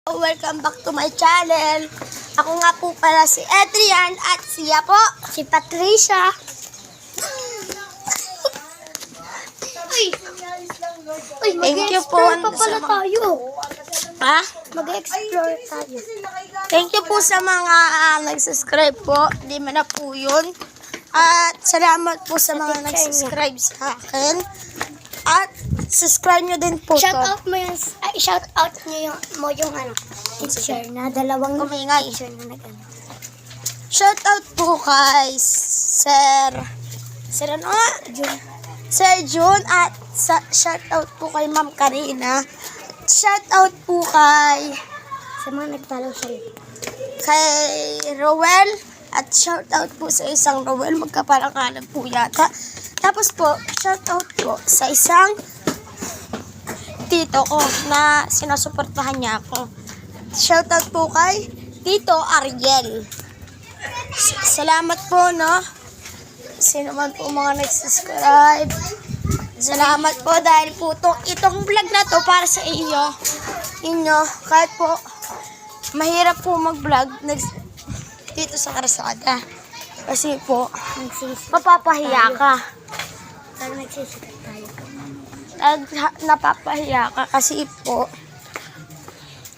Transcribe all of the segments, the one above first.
Welcome back to my channel. Ako nga po pala si Adrian at siya po, si Patricia. Thank you po. Mag-explore pa pala tayo. Ha? Mag-explore tayo. Thank you po sa mga nag-subscribe po. Di man na po yun. At salamat po sa mga nag-subscribe sa akin. At subscribe nyo din po Shout to. out mo yung teacher na dalawang Kumingay. teacher na nag-ano. Shout out po kay Sir ano nga? Sir June at shout out po kay Ma'am Karina. Shout out po kay Sa mga nagtalo siya. Rowel at shout out po sa isang Rowel, magkapalangalan po yata. Tapos po, shout out po sa isang tito ko na sinusuportahan niya ako. Shout out po kay Tito Ariel. Salamat po, no? Sino man po mga nag-subscribe. Salamat po dahil po itong vlog na to para sa inyo. Kahit po mahirap po mag-vlog dito sa Karsada. Kasi po, mapapahiya ka. Pero nagsisikat tayo. Napapahiya ka kasi po,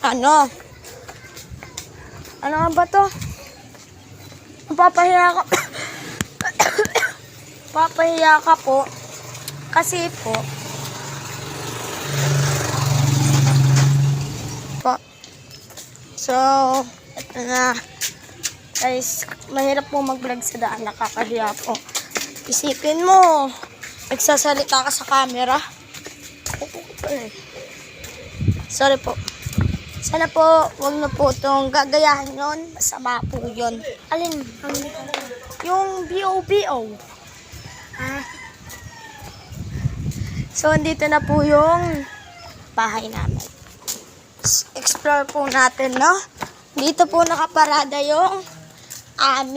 ano nga ba to? Mapapahiya ka. Mapapahiya ka po. Kasi po, so, ito na. Guys, mahirap po mag-vlog sa daan, nakakahiya po. Isipin mo, nagsasalita ka sa camera. Sorry po. Sana po, wag na po itong gagayahin yun. Masama po yun. Alin? Yung B.O.B.O. So, andito na po yung bahay namin. Explore po natin, no? Dito po nakaparada yung